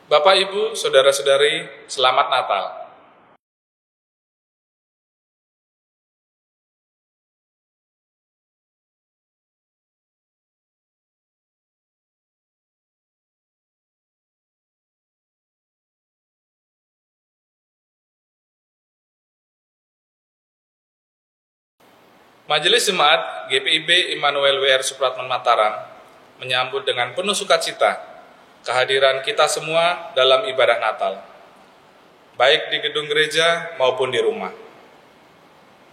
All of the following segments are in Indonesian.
Bapak, Ibu, Saudara-saudari, selamat Natal. Majelis Jemaat GPIB Immanuel WR Supratman Mataram menyambut dengan penuh sukacita kehadiran kita semua dalam ibadah Natal, baik di gedung gereja maupun di rumah.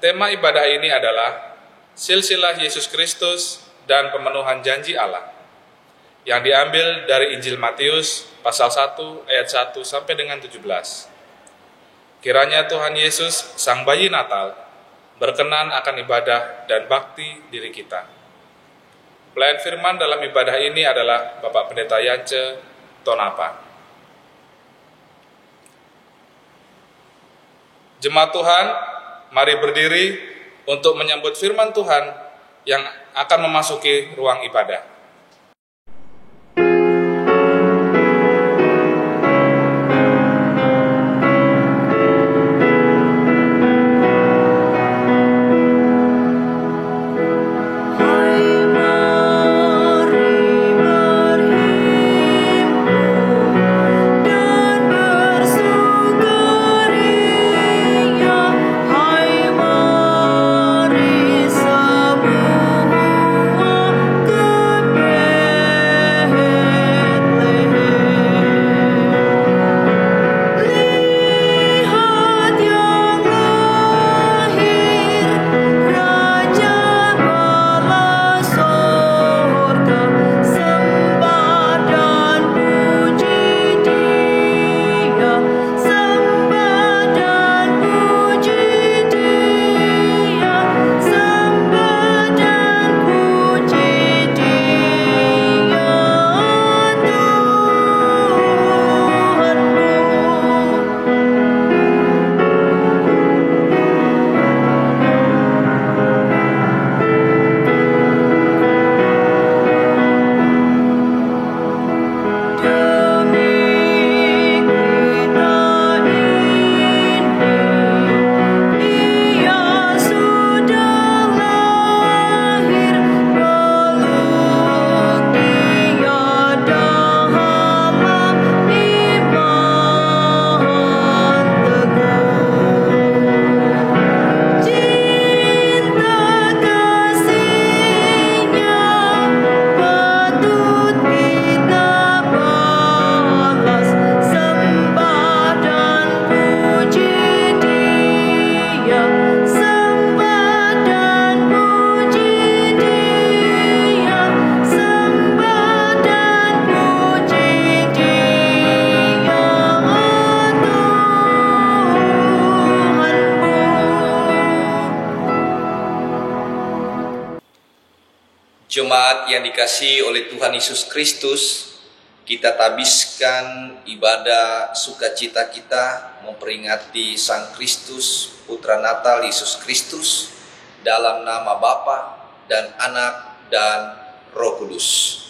Tema ibadah ini adalah Silsilah Yesus Kristus dan Pemenuhan Janji Allah, yang diambil dari Injil Matius pasal 1 ayat 1 sampai dengan 17. Kiranya Tuhan Yesus, Sang Bayi Natal, berkenan akan ibadah dan bakti diri kita. Pelayan firman dalam ibadah ini adalah Bapak Pendeta Yance Tonapa. Jemaat Tuhan, mari berdiri untuk menyambut firman Tuhan yang akan memasuki ruang ibadah. Jemaat yang dikasihi oleh Tuhan Yesus Kristus, kita tabiskan ibadah sukacita kita memperingati Sang Kristus, Putra Natal Yesus Kristus, dalam nama Bapa dan Anak dan Roh Kudus.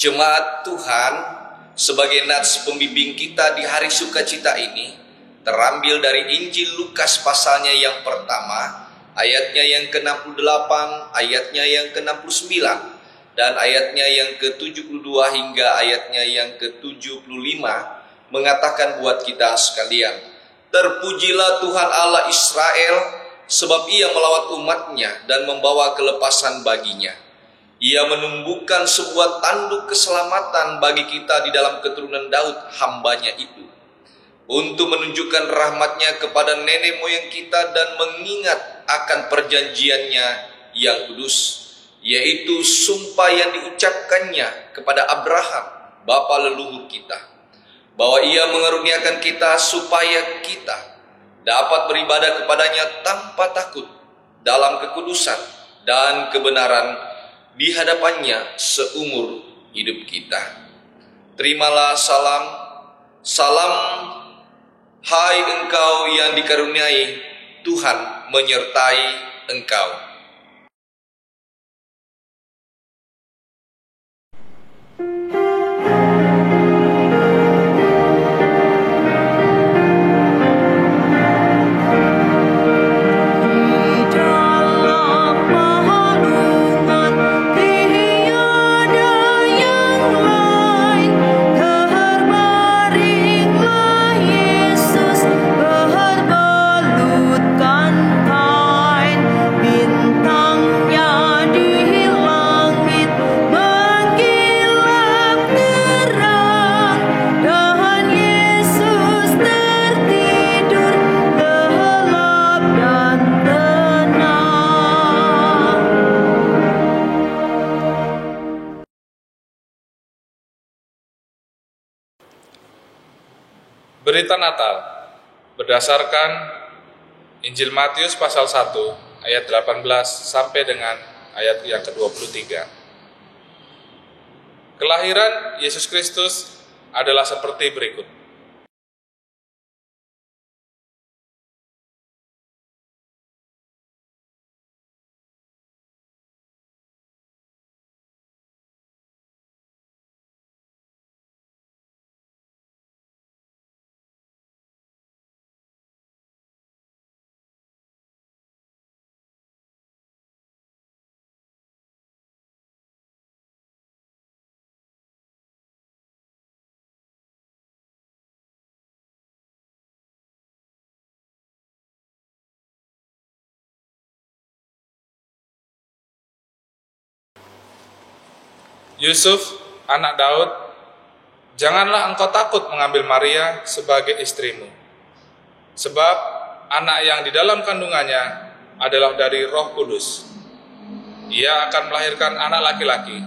Jemaat Tuhan, sebagai nats pembimbing kita di hari sukacita ini, terambil dari Injil Lukas pasalnya yang pertama, ayatnya yang ke-68, ayatnya yang ke-69, dan ayatnya yang ke-72 hingga ayatnya yang ke-75, mengatakan buat kita sekalian, terpujilah Tuhan Allah Israel, sebab Ia melawat umatnya dan membawa kelepasan baginya. Ia menumbuhkan sebuah tanduk keselamatan bagi kita di dalam keturunan Daud, hambanya itu, untuk menunjukkan rahmatnya kepada nenek moyang kita dan mengingat akan perjanjiannya yang kudus, yaitu sumpah yang diucapkannya kepada Abraham, bapa leluhur kita, bahwa Ia mengaruniakan kita supaya kita dapat beribadah kepadanya tanpa takut dalam kekudusan dan kebenaran di hadapannya seumur hidup kita. Terimalah salam Hai engkau yang dikaruniai, Tuhan menyertai engkau. Berita Natal berdasarkan Injil Matius pasal 1 ayat 18 sampai dengan ayat yang ke-23. Kelahiran Yesus Kristus adalah seperti berikut. Yusuf, anak Daud, janganlah engkau takut mengambil Maria sebagai istrimu, sebab anak yang di dalam kandungannya adalah dari Roh Kudus. Ia akan melahirkan anak laki-laki,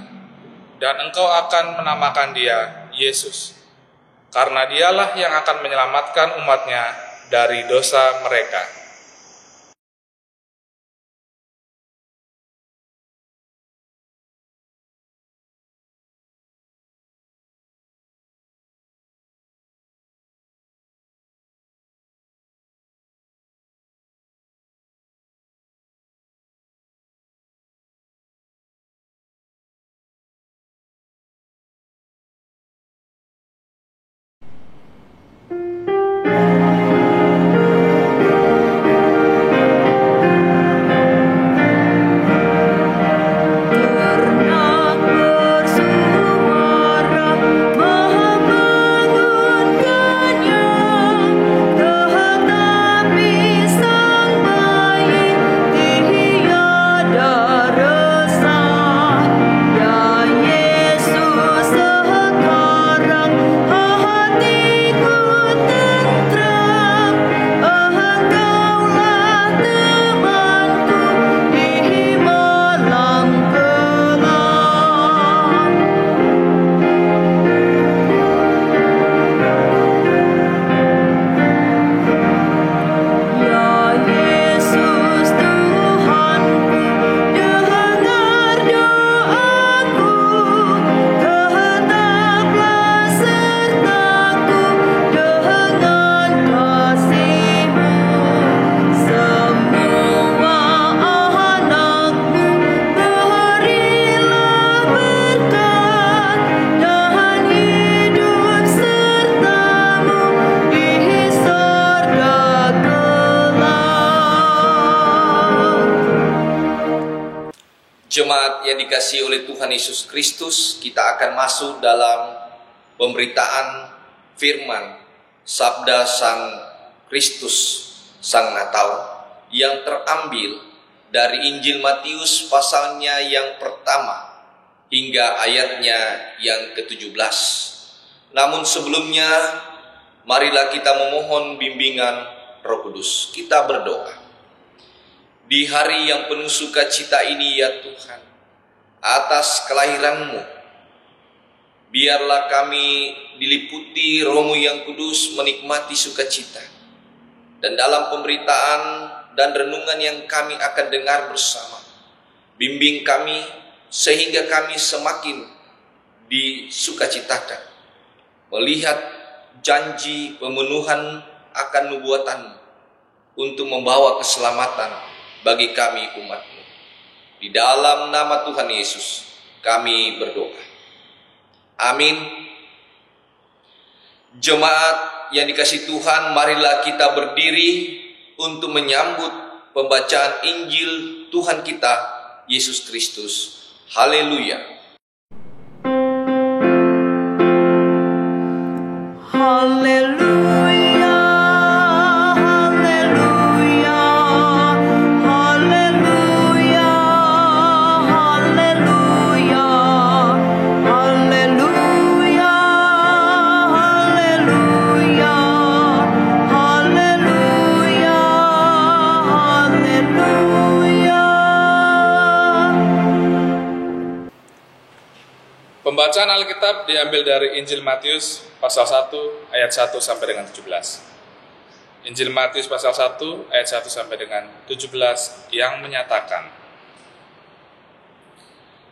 dan engkau akan menamakan dia Yesus, karena dialah yang akan menyelamatkan umatnya dari dosa mereka. Jemaat yang dikasihi oleh Tuhan Yesus Kristus, kita akan masuk dalam pemberitaan firman Sabda Sang Kristus, Sang Natal, yang terambil dari Injil Matius pasalnya yang pertama hingga ayatnya yang ke-17. Namun sebelumnya, marilah kita memohon bimbingan Roh Kudus. Kita berdoa. Di hari yang penuh sukacita ini ya Tuhan, atas kelahiran-Mu, biarlah kami diliputi Roh-Mu yang kudus menikmati sukacita. Dan dalam pemberitaan dan renungan yang kami akan dengar bersama, bimbing kami sehingga kami semakin disukacitakan melihat janji pemenuhan akan nubuatanmu untuk membawa keselamatan bagi kami umat-Mu. Di dalam nama Tuhan Yesus kami berdoa. Amin. Jemaat yang dikasihi Tuhan, marilah kita berdiri untuk menyambut pembacaan Injil Tuhan kita Yesus Kristus. Haleluya. Haleluya, haleluya, haleluya, haleluya, haleluya, haleluya, haleluya, haleluya. Pembacaan Alkitab diambil dari Injil Matius pasal 1 ayat 1 sampai dengan 17. Injil Matius pasal 1 ayat 1 sampai dengan 17 yang menyatakan,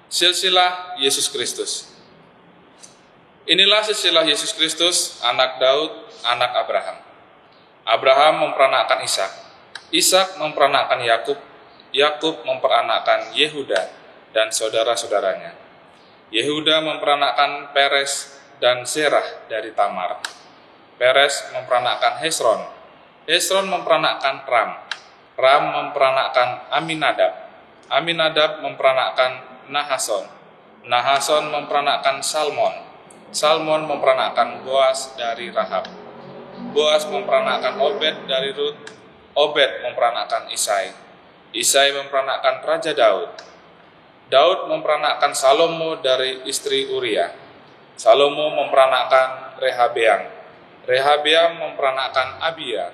silsilah Yesus Kristus. Inilah silsilah Yesus Kristus, anak Daud, anak Abraham. Abraham memperanakkan Ishak, Ishak memperanakkan Yakub, Yakub memperanakkan Yehuda dan saudara-saudaranya. Yehuda memperanakkan Peres dan Zerah dari Tamar. Peres memperanakkan Hesron. Hesron memperanakkan Ram. Ram memperanakkan Aminadab. Aminadab memperanakkan Nahason. Nahason memperanakkan Salmon. Salmon memperanakkan Boas dari Rahab. Boas memperanakkan Obed dari Rut. Obed memperanakkan Isai. Isai memperanakkan Raja Daud. Daud memperanakkan Salomo dari istri Uria. Salomo memperanakkan Rehabeam. Rehabeam memperanakkan Abia.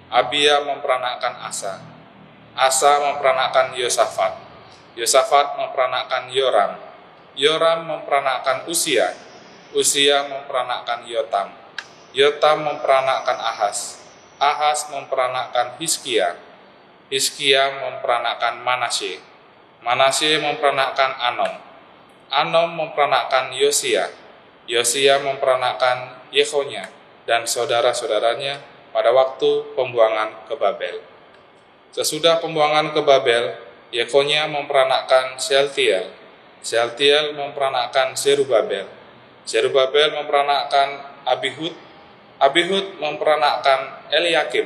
Abia memperanakkan Asa. Asa memperanakkan Yosafat. Yosafat memperanakkan Yoram. Yoram memperanakkan Usia. Usia memperanakkan Yotam. Yotam memperanakkan Ahas. Ahas memperanakkan Hizkia. Hizkia memperanakkan Manasye. Manasye memperanakkan Anom. Anom memperanakkan Yosia. Yosia memperanakkan Yehonya dan saudara-saudaranya pada waktu pembuangan ke Babel. Sesudah pembuangan ke Babel, Yehonya memperanakkan Shealtiel. Shealtiel memperanakkan Zerubabel. Zerubabel memperanakkan Abihud. Abihud memperanakkan Eliakim.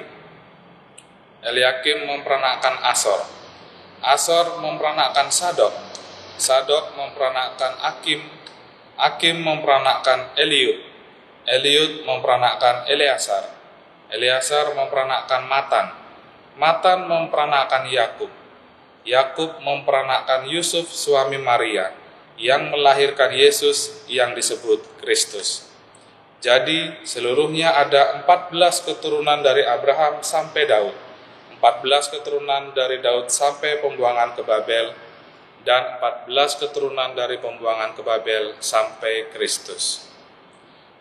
Eliakim memperanakkan Asor. Asor memperanakkan Sadok. Sadok memperanakkan Akim. Akim memperanakkan Eliud. Eliud memperanakkan Eleasar. Eleasar memperanakkan Matan. Matan memperanakkan Yakub. Yakub memperanakkan Yusuf suami Maria yang melahirkan Yesus yang disebut Kristus. Jadi seluruhnya ada 14 keturunan dari Abraham sampai Daud. 14 keturunan dari Daud sampai pembuangan ke Babel, dan 14 keturunan dari pembuangan ke Babel sampai Kristus.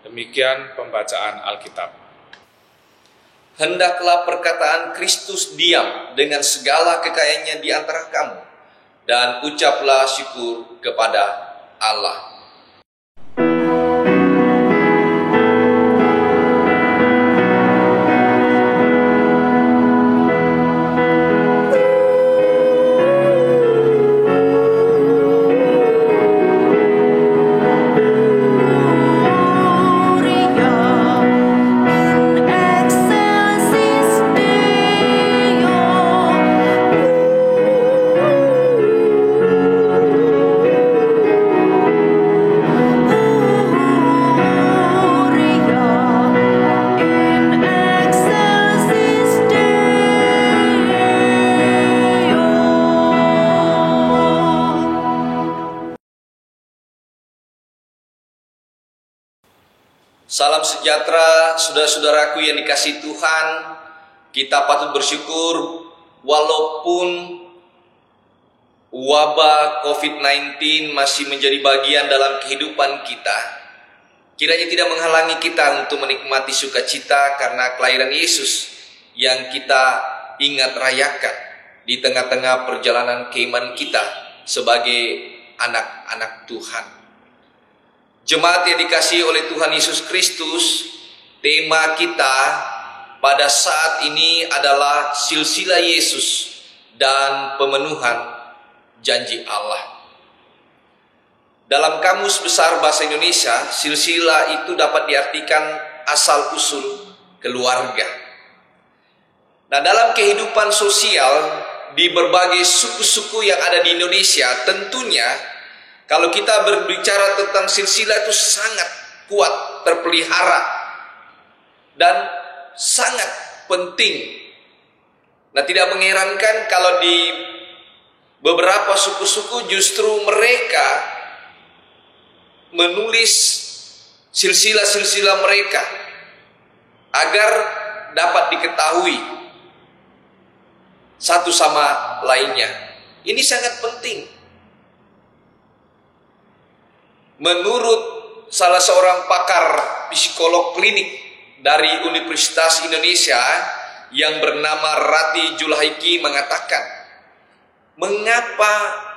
Demikian pembacaan Alkitab. Hendaklah perkataan Kristus diam dengan segala kekayaannya di antara kamu, dan ucaplah syukur kepada Allah. Salam sejahtera saudara-saudaraku yang dikasihi Tuhan. Kita patut bersyukur walaupun wabah COVID-19 masih menjadi bagian dalam kehidupan kita. Kiranya tidak menghalangi kita untuk menikmati sukacita karena kelahiran Yesus yang kita ingat rayakan di tengah-tengah perjalanan keimanan kita sebagai anak-anak Tuhan. Jemaat yang dikasihi oleh Tuhan Yesus Kristus, tema kita pada saat ini adalah silsilah Yesus dan pemenuhan janji Allah. Dalam Kamus Besar Bahasa Indonesia, silsilah itu dapat diartikan asal-usul keluarga. Nah, dalam kehidupan sosial di berbagai suku-suku yang ada di Indonesia, tentunya kalau kita berbicara tentang silsilah itu sangat kuat, terpelihara, dan sangat penting. Nah, tidak mengherankan kalau di beberapa suku-suku justru mereka menulis silsilah-silsilah mereka agar dapat diketahui satu sama lainnya. Ini sangat penting. Menurut salah seorang pakar psikolog klinik dari Universitas Indonesia yang bernama Rati Julhaiki mengatakan, mengapa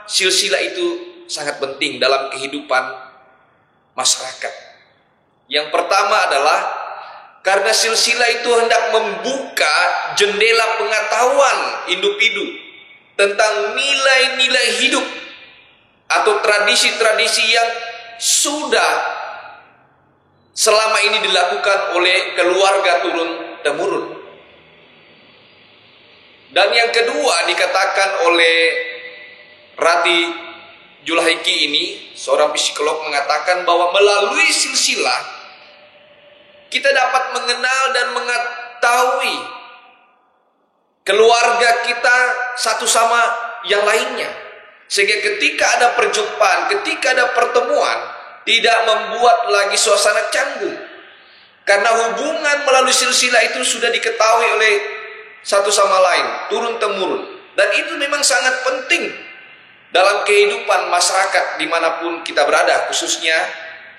silsilah itu sangat penting dalam kehidupan masyarakat. Yang pertama adalah karena silsilah itu hendak membuka jendela pengetahuan individu tentang nilai-nilai hidup atau tradisi-tradisi yang sudah selama ini dilakukan oleh keluarga turun-temurun. Dan yang kedua dikatakan oleh Rati Julhaiki ini, seorang psikolog, mengatakan bahwa melalui silsilah kita dapat mengenal dan mengetahui keluarga kita satu sama yang lainnya. Sehingga ketika ada perjumpaan, ketika ada pertemuan, tidak membuat lagi suasana canggung. Karena hubungan melalui silsilah itu sudah diketahui oleh satu sama lain, turun-temurun. Dan itu memang sangat penting dalam kehidupan masyarakat dimanapun kita berada, khususnya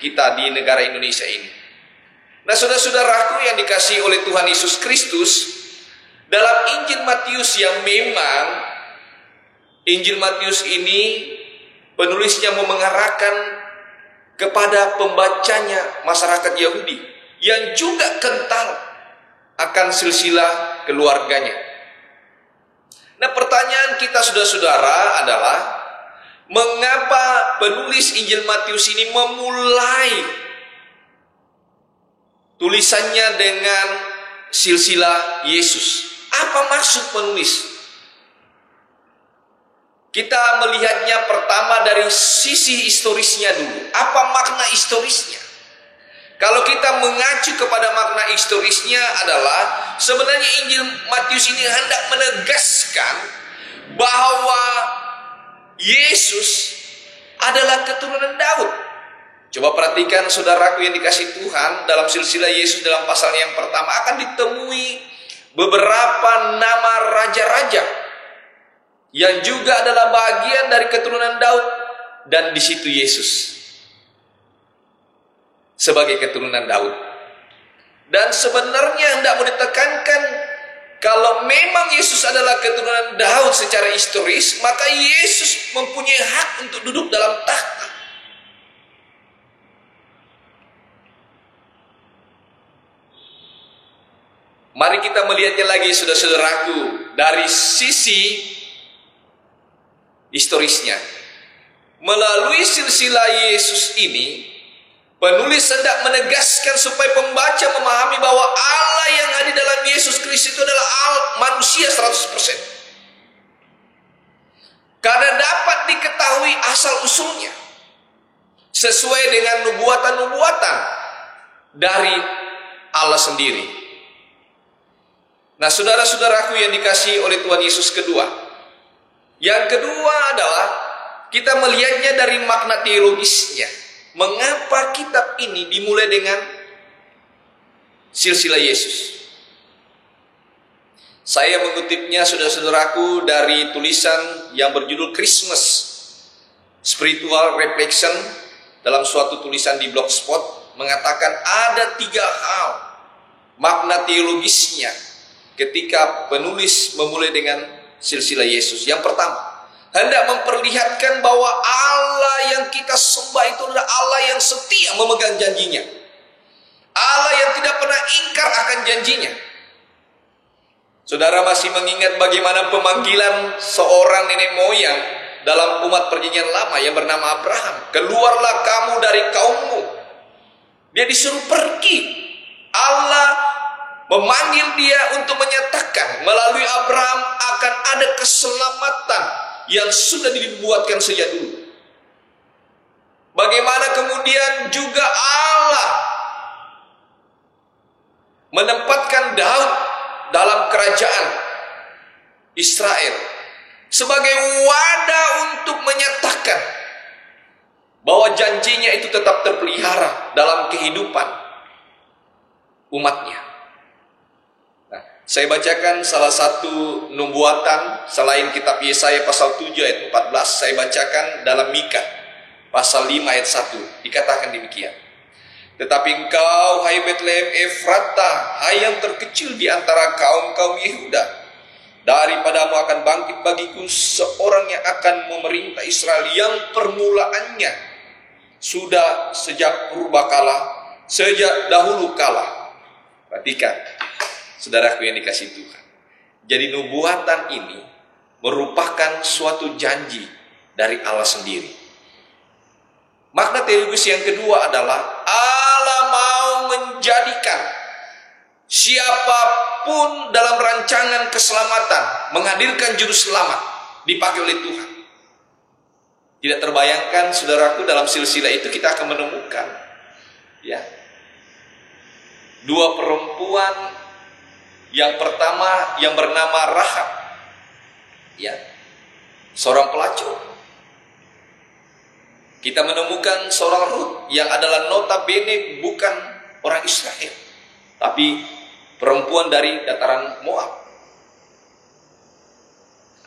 kita di negara Indonesia ini. Nah, saudara-saudaraku yang dikasihi oleh Tuhan Yesus Kristus, dalam Injil Matius yang memang Injil Matius ini penulisnya mau mengarahkan kepada pembacanya masyarakat Yahudi yang juga kental akan silsilah keluarganya. Nah, pertanyaan kita saudara-saudara adalah, mengapa penulis Injil Matius ini memulai tulisannya dengan silsilah Yesus? Apa maksud penulis? Kita melihatnya pertama dari sisi historisnya dulu. Apa makna historisnya? Kalau kita mengacu kepada makna historisnya adalah sebenarnya Injil Matius ini hendak menegaskan bahwa Yesus adalah keturunan Daud. Coba perhatikan saudaraku yang dikasihi Tuhan, dalam silsilah Yesus dalam pasal yang pertama akan ditemui beberapa nama raja-raja yang juga adalah bagian dari keturunan Daud, dan di situ Yesus sebagai keturunan Daud. Dan sebenarnya hendak mau ditekankan, kalau memang Yesus adalah keturunan Daud secara historis, maka Yesus mempunyai hak untuk duduk dalam tahta. Mari kita melihatnya lagi saudara-saudaraku dari sisi historisnya. Melalui silsilah Yesus ini, penulis hendak menegaskan supaya pembaca memahami bahwa Allah yang ada dalam Yesus Kristus itu adalah manusia 100%. Karena dapat diketahui asal-usulnya sesuai dengan nubuatan-nubuatan dari Allah sendiri. Nah, saudara-saudaraku yang dikasihi oleh Tuhan Yesus kedua. Yang kedua adalah kita melihatnya dari makna teologisnya. Mengapa kitab ini dimulai dengan silsilah Yesus? Saya mengutipnya saudara-saudaraku dari tulisan yang berjudul Christmas Spiritual Reflection dalam suatu tulisan di Blogspot, mengatakan ada 3 hal makna teologisnya ketika penulis memulai dengan silsilah Yesus. Yang pertama, hendak memperlihatkan bahwa Allah yang kita sembah itu adalah Allah yang setia memegang janjinya, Allah yang tidak pernah ingkar akan janjinya. Saudara masih mengingat bagaimana pemanggilan seorang nenek moyang dalam umat perjanjian lama yang bernama Abraham. Keluarlah kamu dari kaummu. Dia disuruh pergi. Allah memanggil dia untuk menyatakan melalui Abraham akan ada keselamatan yang sudah dibuatkan sejak dulu. Bagaimana kemudian juga Allah menempatkan Daud dalam kerajaan Israel sebagai wadah untuk menyatakan bahwa janjinya itu tetap terpelihara dalam kehidupan umatnya. Nah, saya bacakan salah satu nubuatan selain kitab Yesaya pasal 7 ayat 14, saya bacakan dalam Mika pasal 5 ayat 1, dikatakan demikian. Tetapi engkau, hai Betlehem Efrata, hai yang terkecil di antara kaum-kaum Yehuda, daripadamu akan bangkit bagiku seorang yang akan memerintah Israel yang permulaannya sudah sejak purbakala, sejak dahulu kala. Perhatikan, saudaraku yang dikasihi Tuhan. Jadi nubuatan ini merupakan suatu janji dari Allah sendiri. Makna teologus yang kedua adalah Allah mau menjadikan siapapun dalam rancangan keselamatan, menghadirkan juru selamat dipakai oleh Tuhan. Tidak terbayangkan saudaraku, dalam silsilah itu kita akan menemukan ya, dua perempuan. Yang pertama yang bernama Rahab, ya, seorang pelacur. Kita menemukan seorang Rut yang adalah notabene bukan orang Israel, tapi perempuan dari dataran Moab.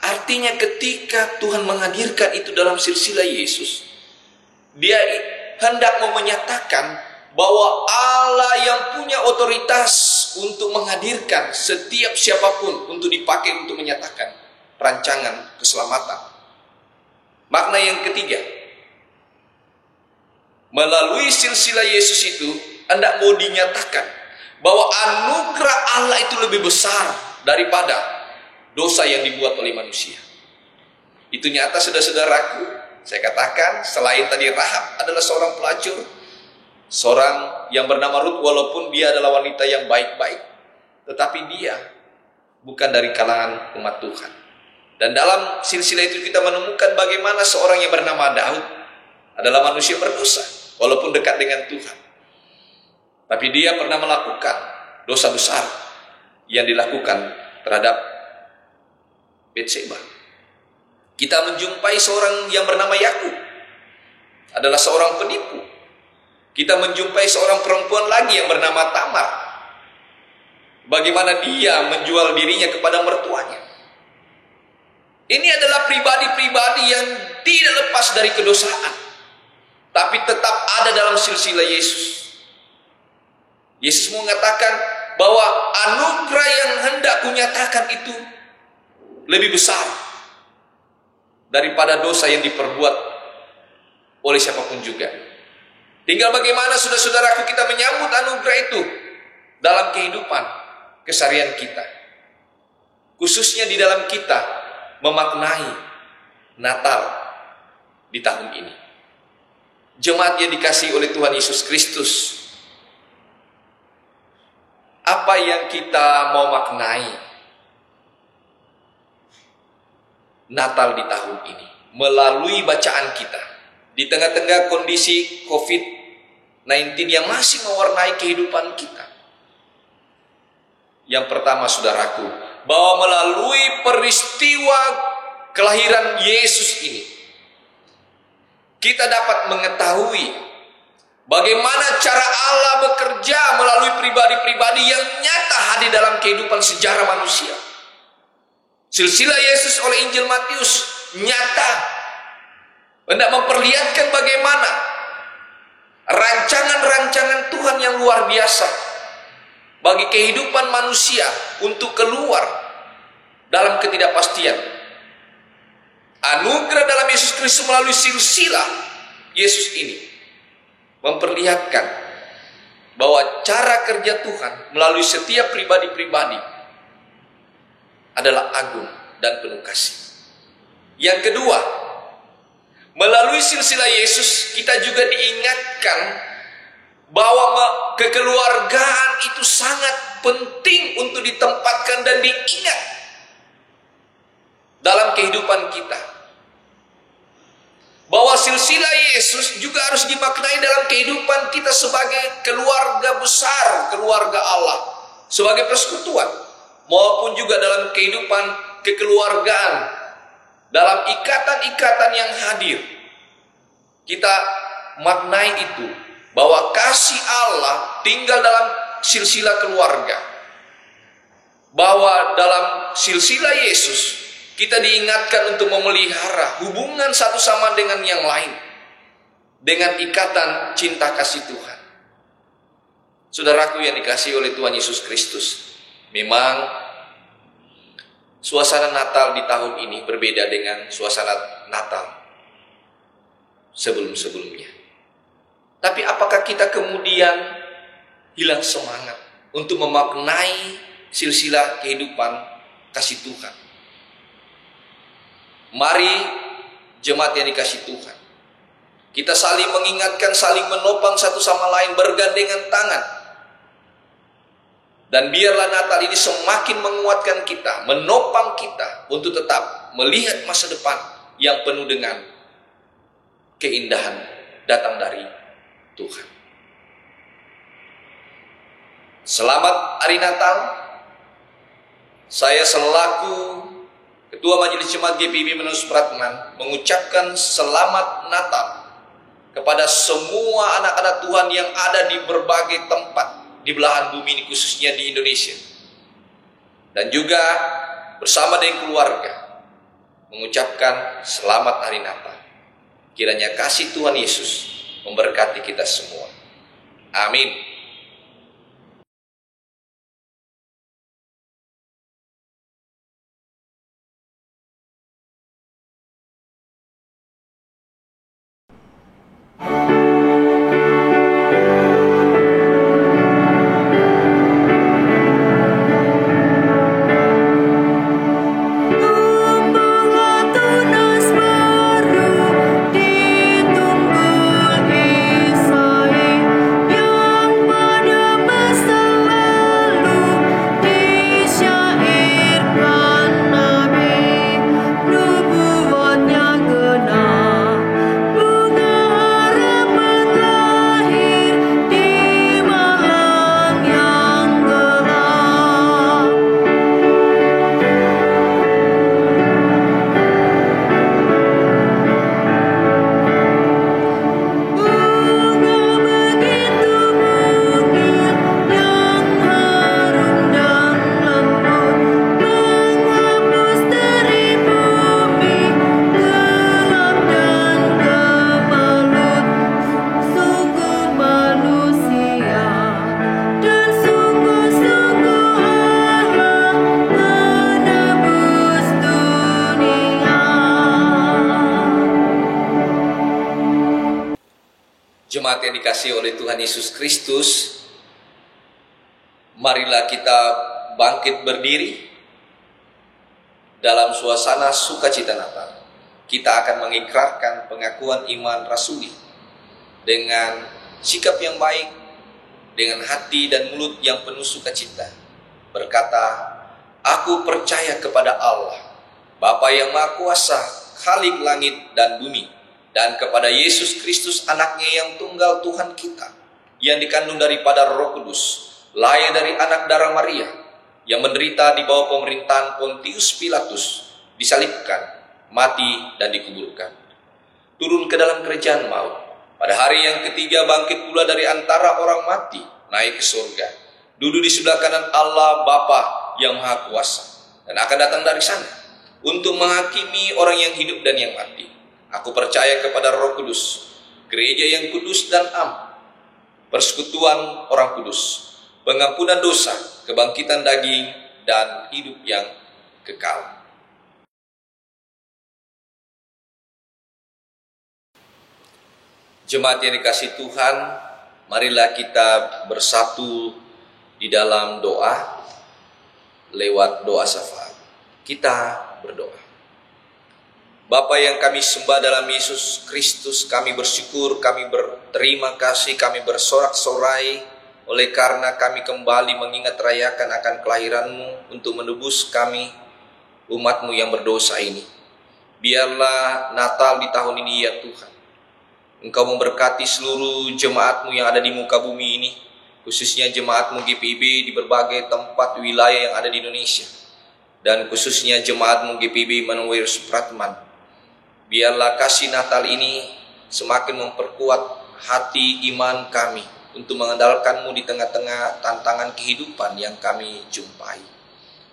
Artinya ketika Tuhan menghadirkan itu dalam silsilah Yesus, Dia hendak mau menyatakan bahwa Allah yang punya otoritas untuk menghadirkan setiap siapapun untuk dipakai untuk menyatakan rancangan keselamatan. Makna yang ketiga, melalui silsilah Yesus itu hendak mau dinyatakan bahwa anugerah Allah itu lebih besar daripada dosa yang dibuat oleh manusia. Itu nyata, saudara-saudaraku. Saya katakan, selain tadi Rahab adalah seorang pelacur, seorang yang bernama Rut, walaupun dia adalah wanita yang baik-baik, tetapi dia bukan dari kalangan umat Tuhan. Dan dalam silsilah itu kita menemukan bagaimana seorang yang bernama Daud adalah manusia berdosa, walaupun dekat dengan Tuhan. Tapi dia pernah melakukan dosa besar yang dilakukan terhadap Betseba. Kita menjumpai seorang yang bernama Yakub, adalah seorang penipu. Kita menjumpai seorang perempuan lagi yang bernama Tamar. Bagaimana dia menjual dirinya kepada mertuanya. Ini adalah pribadi-pribadi yang tidak lepas dari kedosaan, tapi tetap ada dalam silsilah Yesus. Yesus mengatakan bahwa anugerah yang hendak kunyatakan itu lebih besar daripada dosa yang diperbuat oleh siapapun juga. Tinggal bagaimana saudara-saudaraku kita menyambut anugerah itu dalam kehidupan keseharian kita, khususnya di dalam kita memaknai Natal di tahun ini. Jemaat yang dikasihi oleh Tuhan Yesus Kristus, apa yang kita mau maknai Natal di tahun ini melalui bacaan kita di tengah-tengah kondisi COVID-19 yang masih mewarnai kehidupan kita? Yang pertama, saudaraku, bahwa melalui peristiwa kelahiran Yesus ini kita dapat mengetahui bagaimana cara Allah bekerja melalui pribadi-pribadi yang nyata hadir dalam kehidupan sejarah manusia. Silsilah Yesus oleh Injil Matius nyata hendak memperlihatkan bagaimana rancangan-rancangan Tuhan yang luar biasa bagi kehidupan manusia untuk keluar dalam ketidakpastian. Anugerah dalam Yesus Kristus melalui silsilah Yesus ini memperlihatkan bahwa cara kerja Tuhan melalui setiap pribadi-pribadi adalah agung dan penuh kasih. Yang kedua, melalui silsilah Yesus kita juga diingatkan bahwa kekeluargaan itu sangat penting untuk ditempatkan dan diingat dalam kehidupan kita. Bahwa silsilah Yesus juga harus dimaknai dalam kehidupan kita sebagai keluarga besar, keluarga Allah, sebagai persekutuan, maupun juga dalam kehidupan kekeluargaan, dalam ikatan-ikatan yang hadir. Kita maknai itu, bahwa kasih Allah tinggal dalam silsilah keluarga, bahwa dalam silsilah Yesus kita diingatkan untuk memelihara hubungan satu sama dengan yang lain, dengan ikatan cinta kasih Tuhan. Saudaraku yang dikasihi oleh Tuhan Yesus Kristus, memang suasana Natal di tahun ini berbeda dengan suasana Natal sebelum-sebelumnya. Tapi apakah kita kemudian hilang semangat untuk memaknai silsilah kehidupan kasih Tuhan? Mari jemaat yang dikasihi Tuhan, kita saling mengingatkan, saling menopang satu sama lain, bergandengan tangan. Dan biarlah Natal ini semakin menguatkan kita, menopang kita untuk tetap melihat masa depan yang penuh dengan keindahan datang dari Tuhan. Selamat hari Natal. Saya selaku Ketua Majelis Jemaat GPIB Manado Supratman mengucapkan selamat Natal kepada semua anak-anak Tuhan yang ada di berbagai tempat di belahan bumi ini, khususnya di Indonesia. Dan juga bersama dengan keluarga mengucapkan selamat hari Natal. Kiranya kasih Tuhan Yesus memberkati kita semua. Amin. Jemaat yang dikasihi oleh Tuhan Yesus Kristus, marilah kita bangkit berdiri dalam suasana sukacita Natal. Kita akan mengikrarkan pengakuan iman rasuli dengan sikap yang baik, dengan hati dan mulut yang penuh sukacita, berkata, "Aku percaya kepada Allah, Bapa yang Maha Kuasa, Khalik langit dan bumi, dan kepada Yesus Kristus anaknya yang tunggal Tuhan kita, yang dikandung daripada Roh Kudus, lahir dari anak darah Maria, yang menderita di bawah pemerintahan Pontius Pilatus, disalibkan, mati dan dikuburkan, turun ke dalam kerajaan maut, pada hari yang ketiga bangkit pula dari antara orang mati, naik ke surga, duduk di sebelah kanan Allah Bapa yang Maha Kuasa, dan akan datang dari sana untuk menghakimi orang yang hidup dan yang mati. Aku percaya kepada Roh Kudus, gereja yang kudus dan am, persekutuan orang kudus, pengampunan dosa, kebangkitan daging, dan hidup yang kekal." Jemaat yang dikasihi Tuhan, marilah kita bersatu di dalam doa lewat doa syafaat. Kita berdoa. Bapa yang kami sembah dalam Yesus Kristus, kami bersyukur, kami berterima kasih, kami bersorak-sorai oleh karena kami kembali mengingat rayakan akan kelahiran-Mu untuk menebus kami, umat-Mu yang berdosa ini. Biarlah Natal di tahun ini ya Tuhan, Engkau memberkati seluruh jemaat-Mu yang ada di muka bumi ini, khususnya jemaat-Mu GPIB di berbagai tempat wilayah yang ada di Indonesia, dan khususnya jemaat-Mu GPIB Immanuel Supratman. Biarlah kasih Natal ini semakin memperkuat hati iman kami untuk mengandalkan-Mu di tengah-tengah tantangan kehidupan yang kami jumpai.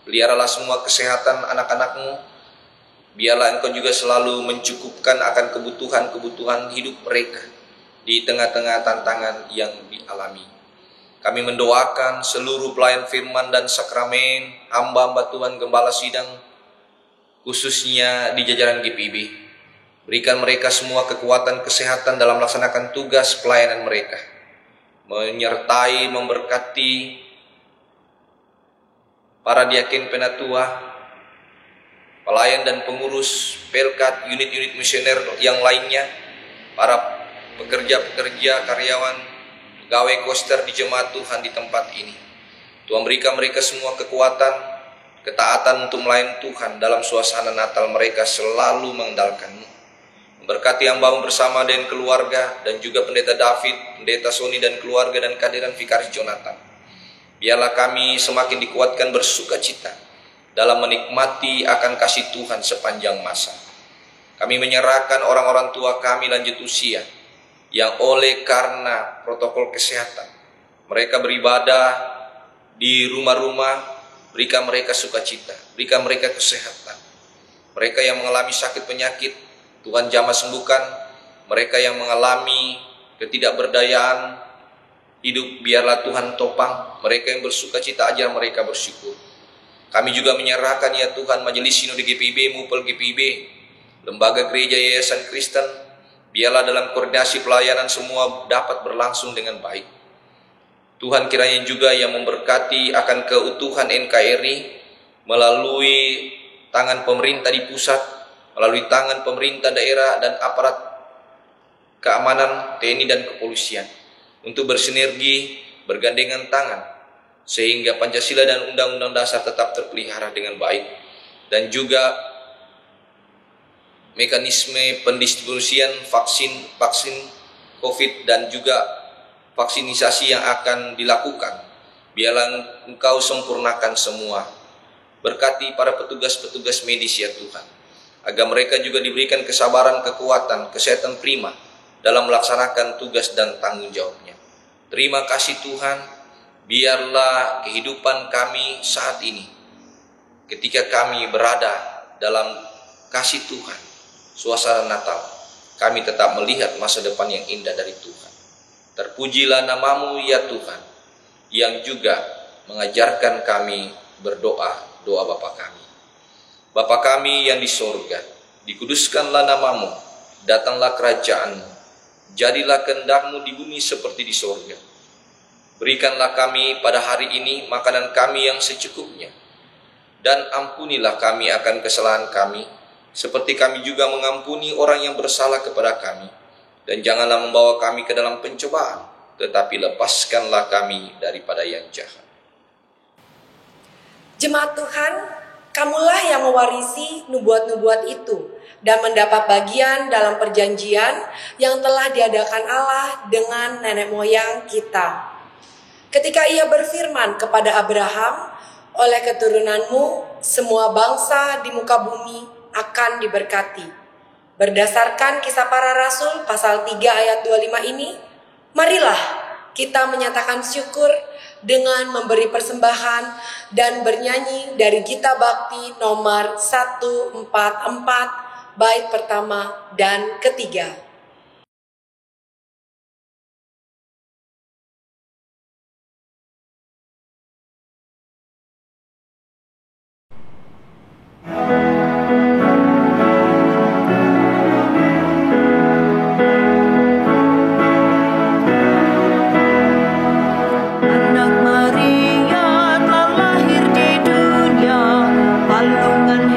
Peliharalah semua kesehatan anak-anak-Mu. Biarlah Engkau juga selalu mencukupkan akan kebutuhan-kebutuhan hidup mereka di tengah-tengah tantangan yang dialami. Kami mendoakan seluruh pelayan firman dan sakramen, hamba-hamba Tuhan Gembala Sidang, khususnya di jajaran GPIB. Berikan mereka semua kekuatan kesehatan dalam melaksanakan tugas pelayanan mereka. Menyertai, memberkati para diaken penatua, pelayan dan pengurus pelkat, unit-unit misioner yang lainnya, para pekerja-pekerja, karyawan, pegawai koster di jemaat Tuhan di tempat ini. Tuhan berikan mereka semua kekuatan, ketaatan untuk melayani Tuhan dalam suasana Natal mereka selalu mengandalkan-Mu. Memberkati hamba-Mu bersama dengan keluarga dan juga Pendeta David, Pendeta Sony dan keluarga dan kehadiran Vikaris Jonathan. Biarlah kami semakin dikuatkan bersukacita dalam menikmati akan kasih Tuhan sepanjang masa. Kami menyerahkan orang-orang tua kami lanjut usia yang oleh karena protokol kesehatan mereka beribadah di rumah-rumah. Berikan mereka sukacita, berikan mereka kesehatan. Mereka yang mengalami sakit penyakit, Tuhan jamah sembuhkan. Mereka yang mengalami ketidakberdayaan hidup, biarlah Tuhan topang. Mereka yang bersukacita, ajar mereka bersyukur. Kami juga menyerahkan ya Tuhan Majelis Sinode GPIB, Mupel GPIB, Lembaga Gereja Yayasan Kristen. Biarlah dalam koordinasi pelayanan semua dapat berlangsung dengan baik. Tuhan kiranya juga yang memberkati akan keutuhan NKRI melalui tangan pemerintah di pusat, melalui tangan pemerintah daerah dan aparat keamanan TNI dan kepolisian untuk bersinergi, bergandengan tangan sehingga Pancasila dan Undang-Undang Dasar tetap terpelihara dengan baik, dan juga mekanisme pendistribusian vaksin COVID dan juga vaksinisasi yang akan dilakukan. Biarlah Engkau sempurnakan semua. Berkati para petugas-petugas medis ya Tuhan, agar mereka juga diberikan kesabaran, kekuatan, kesehatan prima dalam melaksanakan tugas dan tanggung jawabnya. Terima kasih Tuhan, biarlah kehidupan kami saat ini, ketika kami berada dalam kasih Tuhan, suasana Natal, kami tetap melihat masa depan yang indah dari Tuhan. Terpujilah nama-Mu ya Tuhan, yang juga mengajarkan kami berdoa, doa Bapa kami. Bapa kami yang di sorga, dikuduskanlah nama-Mu, datanglah kerajaan-Mu, jadilah kehendak-Mu di bumi seperti di sorga. Berikanlah kami pada hari ini makanan kami yang secukupnya, dan ampunilah kami akan kesalahan kami, seperti kami juga mengampuni orang yang bersalah kepada kami. Dan janganlah membawa kami ke dalam pencobaan, tetapi lepaskanlah kami daripada yang jahat. Jemaat Tuhan, kamulah yang mewarisi nubuat-nubuat itu dan mendapat bagian dalam perjanjian yang telah diadakan Allah dengan nenek moyang kita. Ketika Ia berfirman kepada Abraham, oleh keturunanmu semua bangsa di muka bumi akan diberkati. Berdasarkan Kisah Para Rasul pasal 3 ayat 25 ini, marilah kita menyatakan syukur dengan memberi persembahan dan bernyanyi dari Gita Bakti nomor 144 bait pertama dan ketiga. Anak Maria telah lahir di dunia, palungan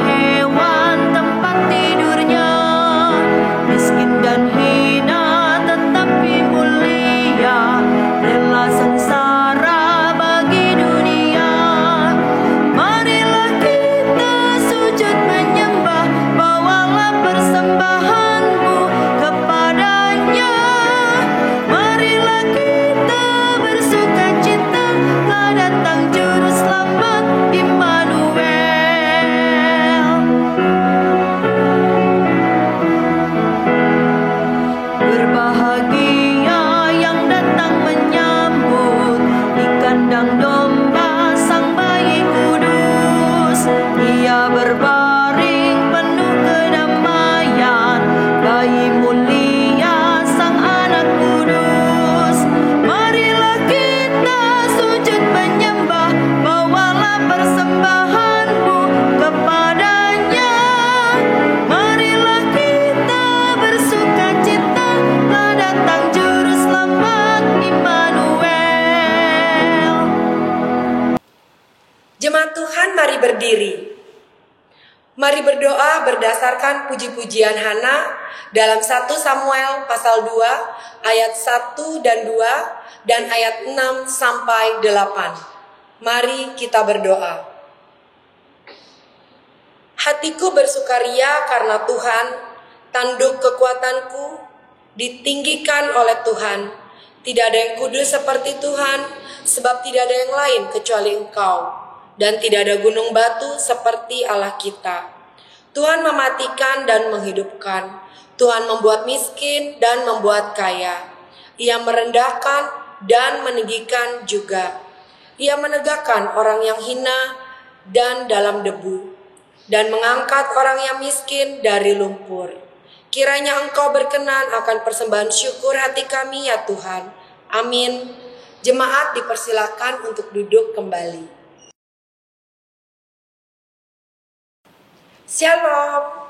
Mari berdoa berdasarkan puji-pujian Hana dalam 1 Samuel pasal 2 ayat 1 dan 2 dan ayat 6 sampai 8. Mari kita berdoa. Hatiku bersukaria karena Tuhan, tanduk kekuatanku, ditinggikan oleh Tuhan. Tidak ada yang kudus seperti Tuhan, sebab tidak ada yang lain kecuali Engkau. Dan tidak ada gunung batu seperti Allah kita. Tuhan mematikan dan menghidupkan. Tuhan membuat miskin dan membuat kaya. Ia merendahkan dan meninggikan juga. Ia menegakkan orang yang hina dan dalam debu, dan mengangkat orang yang miskin dari lumpur. Kiranya Engkau berkenan akan persembahan syukur hati kami ya Tuhan. Amin. Jemaat dipersilakan untuk duduk kembali. Shalom.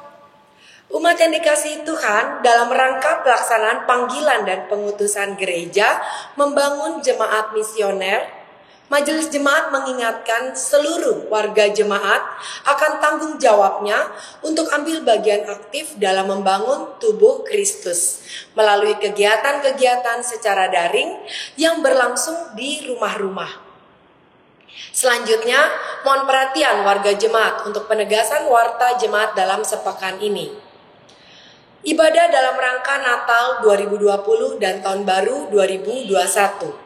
Umat yang dikasihi Tuhan, dalam rangka pelaksanaan panggilan dan pengutusan gereja membangun jemaat misioner, Majelis Jemaat mengingatkan seluruh warga jemaat akan tanggung jawabnya untuk ambil bagian aktif dalam membangun tubuh Kristus melalui kegiatan-kegiatan secara daring yang berlangsung di rumah-rumah. Selanjutnya, mohon perhatian warga jemaat untuk penegasan warta jemaat dalam sepekan ini. Ibadah dalam rangka Natal 2020 dan Tahun Baru 2021.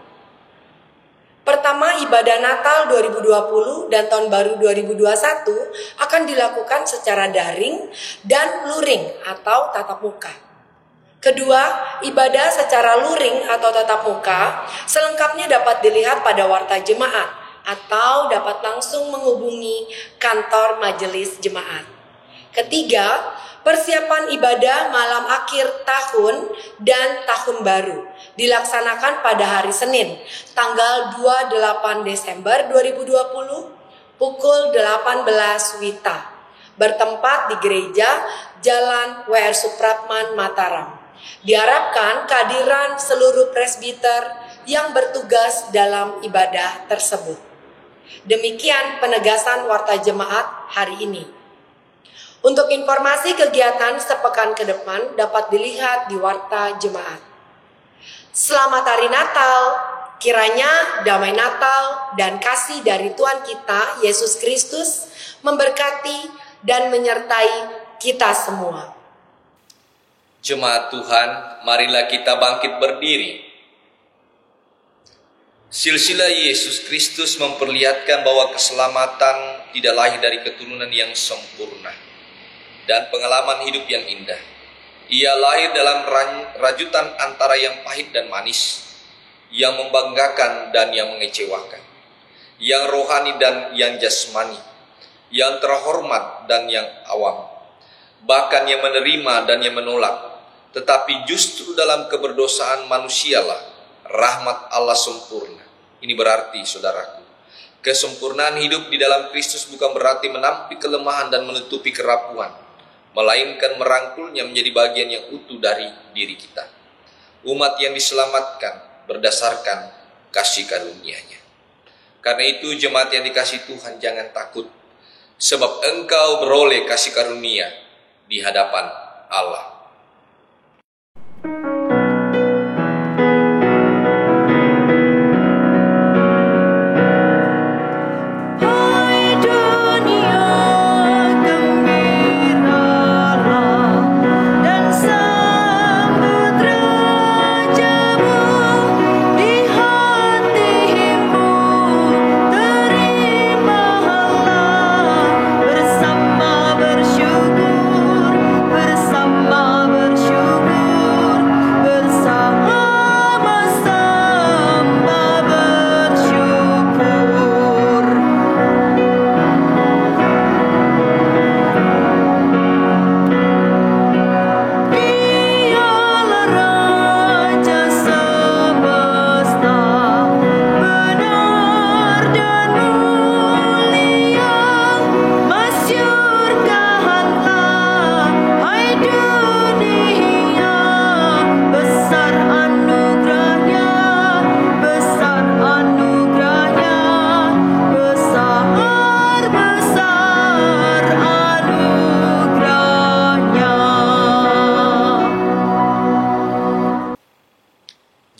Pertama, ibadah Natal 2020 dan Tahun Baru 2021 akan dilakukan secara daring dan luring atau tatap muka. Kedua, ibadah secara luring atau tatap muka selengkapnya dapat dilihat pada warta jemaat atau dapat langsung menghubungi kantor majelis jemaat. Ketiga, persiapan ibadah malam akhir tahun dan tahun baru dilaksanakan pada hari Senin, tanggal 28 Desember 2020, pukul 18 WITA, bertempat di gereja Jalan W.R. Supratman, Mataram. Diharapkan kehadiran seluruh presbiter yang bertugas dalam ibadah tersebut. Demikian penegasan warta jemaat hari ini. Untuk informasi kegiatan sepekan ke depan dapat dilihat di warta jemaat. Selamat Hari Natal, kiranya damai Natal dan kasih dari Tuhan kita, Yesus Kristus, memberkati dan menyertai kita semua. Jemaat Tuhan, marilah kita bangkit berdiri. Silsilah Yesus Kristus memperlihatkan bahwa keselamatan tidak lahir dari keturunan yang sempurna dan pengalaman hidup yang indah. Ia lahir dalam rajutan antara yang pahit dan manis, yang membanggakan dan yang mengecewakan, yang rohani dan yang jasmani, yang terhormat dan yang awam, bahkan yang menerima dan yang menolak. Tetapi justru dalam keberdosaan manusialah rahmat Allah sempurna. Ini berarti, saudaraku, kesempurnaan hidup di dalam Kristus bukan berarti menampik kelemahan dan menutupi kerapuhan, melainkan merangkulnya menjadi bagian yang utuh dari diri kita. Umat yang diselamatkan berdasarkan kasih karunia-Nya. Karena itu, jemaat yang dikasihi Tuhan, jangan takut, sebab engkau beroleh kasih karunia di hadapan Allah. Bersama bersyukur, bersama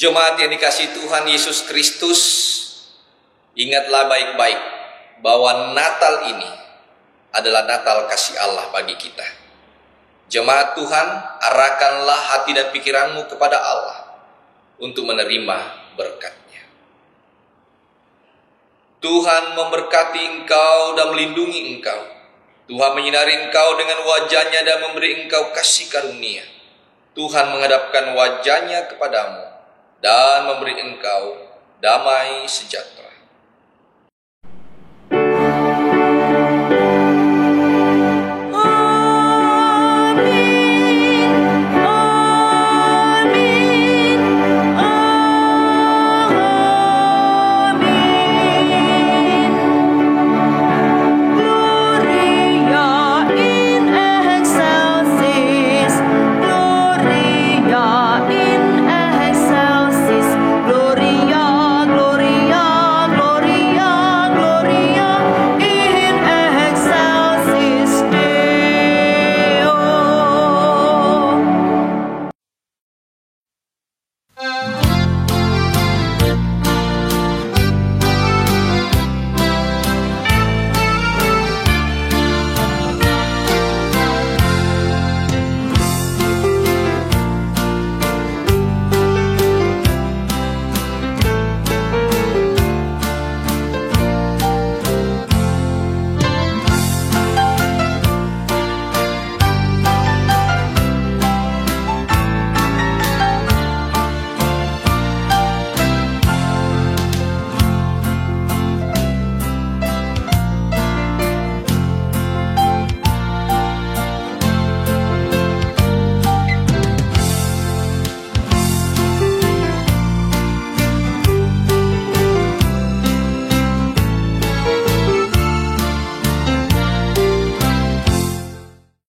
Jemaat yang dikasihi Tuhan Yesus Kristus, ingatlah baik-baik bahwa Natal ini adalah Natal kasih Allah bagi kita. Jemaat Tuhan, arahkanlah hati dan pikiranmu kepada Allah untuk menerima berkat-Nya. Tuhan memberkati engkau dan melindungi engkau. Tuhan menyinari engkau dengan wajah-Nya dan memberi engkau kasih karunia. Tuhan menghadapkan wajah-Nya kepadamu dan memberi engkau damai sejahtera.